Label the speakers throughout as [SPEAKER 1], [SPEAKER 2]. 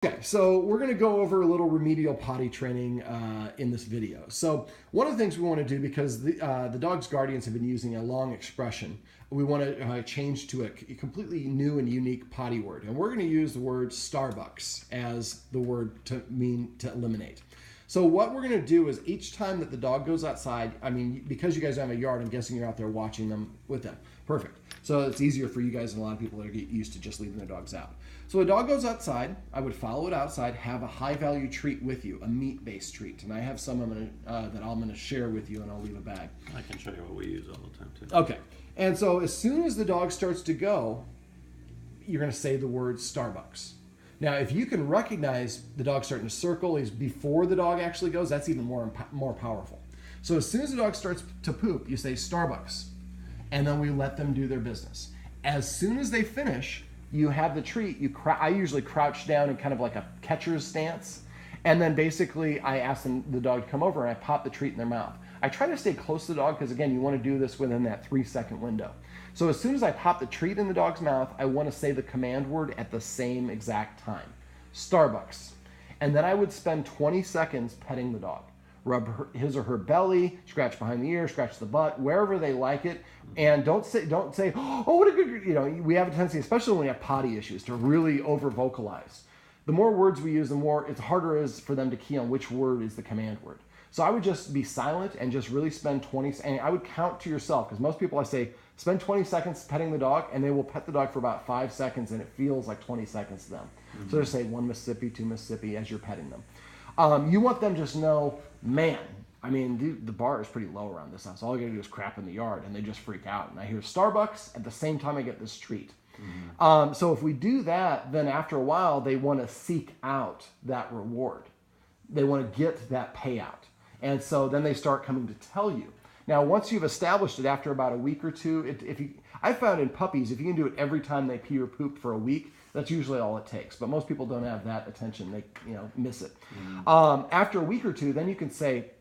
[SPEAKER 1] Okay, so we're going to go over a little remedial potty training in this video. So one of the things we want to do, because the dog's guardians have been using a long expression, we want to change to a completely new and unique potty word. And we're going to use the word Starbucks as the word to mean to eliminate. So what we're going to do is each time that the dog goes outside, I mean, because you guys have a yard, I'm guessing you're out there watching them with them. Perfect. So it's easier for you guys than a lot of people that are used to just leaving their dogs out. So a dog goes outside, I would follow it outside, have a high value treat with you, a meat-based treat. And I have some that I'm going to share with you, and I'll leave a bag.
[SPEAKER 2] I can show you what we use all the time too.
[SPEAKER 1] Okay. And so as soon as the dog starts to go, you're going to say the word Starbucks. Now, if you can recognize the dog starting to circle is before the dog actually goes, that's even more powerful. So as soon as the dog starts to poop, you say Starbucks, and then we let them do their business. As soon as they finish, you have the treat. I usually crouch down in kind of like a catcher's stance, and then basically I ask the dog to come over and I pop the treat in their mouth. I try to stay close to the dog because, again, you want to do this within that 3-second window. So as soon as I pop the treat in the dog's mouth, I want to say the command word at the same exact time. Starbucks. And then I would spend 20 seconds petting the dog. Rub his or her belly, scratch behind the ear, scratch the butt, wherever they like it. And don't say, oh, what a good, we have a tendency, especially when we have potty issues, to really over vocalize. The more words we use, the more it's harder is for them to key on which word is the command word. So I would just be silent and just really spend 20, and I would count to yourself, because most people I say, spend 20 seconds petting the dog, and they will pet the dog for about 5 seconds, and it feels like 20 seconds to them. Mm-hmm. So just say 1 Mississippi, 2 Mississippi as you're petting them. You want them to just know, man, I mean, the bar is pretty low around this house. All I gotta do is crap in the yard, and they just freak out. And I hear Starbucks at the same time I get this treat. Mm-hmm. So if we do that, then after a while, they want to seek out that reward. They want to get that payout. And so then they start coming to tell you. Now, once you've established it after about a week or two, I found in puppies, if you can do it every time they pee or poop for a week, that's usually all it takes. But most people don't have that attention. They miss it. Mm-hmm. After a week or two, then you can say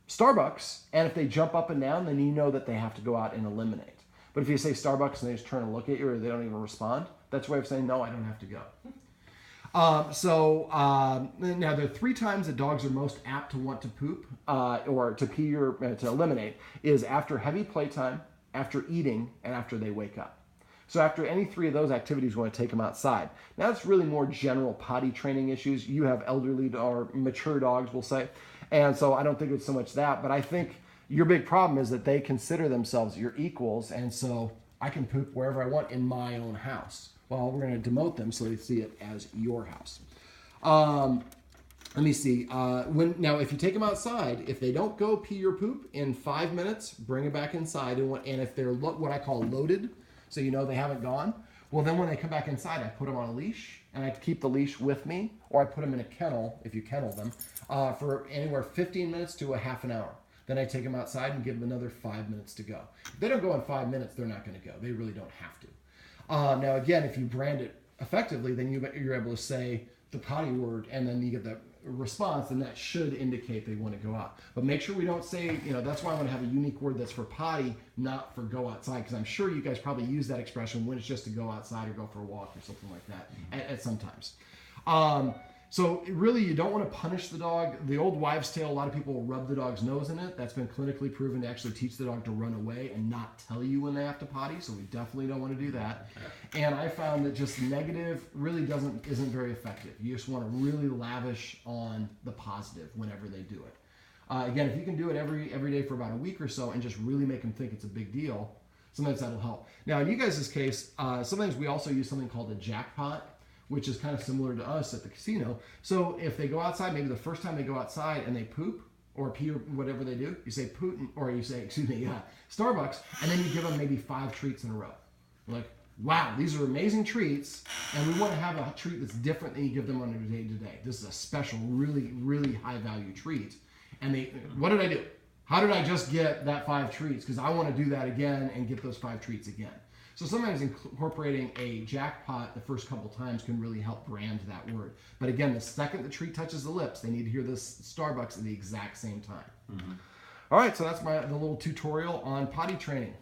[SPEAKER 1] Starbucks. And if they jump up and down, then you know that they have to go out and eliminate. But if you say Starbucks and they just turn and look at you or they don't even respond, that's a way of saying, no, I don't have to go. Now there are 3 times that dogs are most apt to want to poop or to pee or to eliminate is after heavy playtime, after eating, and after they wake up. So after any 3 of those activities, we want to take them outside. Now it's really more general potty training issues. You have elderly or mature dogs, we'll say. And so I don't think it's so much that, but I think your big problem is that they consider themselves your equals. And so I can poop wherever I want in my own house. Well, we're going to demote them so they see it as your house. Let me see. Now, if you take them outside, if they don't go pee or poop in 5 minutes, bring them back inside. And if they're what I call loaded, so you know they haven't gone, well, then when they come back inside, I put them on a leash, and I keep the leash with me, or I put them in a kennel, if you kennel them, for anywhere 15 minutes to a half an hour. Then I take them outside and give them another 5 minutes to go. If they don't go in 5 minutes, they're not going to go. They really don't have to. Now, again, if you brand it effectively, then you're able to say the potty word, and then you get the response, and that should indicate they want to go out. But make sure we don't say, that's why I want to have a unique word that's for potty, not for go outside, because I'm sure you guys probably use that expression when it's just to go outside or go for a walk or something like that at sometimes. So really, you don't want to punish the dog. The old wives' tale, a lot of people will rub the dog's nose in it. That's been clinically proven to actually teach the dog to run away and not tell you when they have to potty. So we definitely don't want to do that. And I found that just negative really isn't very effective. You just want to really lavish on the positive whenever they do it. Again, if you can do it every day for about a week or so and just really make them think it's a big deal, sometimes that'll help. Now, in you guys' case, sometimes we also use something called a jackpot, which is kind of similar to us at the casino. So if they go outside, maybe the first time they go outside and they poop or pee or whatever they do, you say Putin, or you say, Starbucks, and then you give them maybe 5 treats in a row. Like, wow, these are amazing treats, and we want to have a treat that's different than you give them on a day-to-day. This is a special, really, really high-value treat. And what did I do? How did I just get that 5 treats? Because I want to do that again and get those 5 treats again. So sometimes incorporating a jackpot the first couple times can really help brand that word. But again, the second the treat touches the lips, they need to hear this Starbucks at the exact same time. Mm-hmm. All right, so that's the little tutorial on potty training.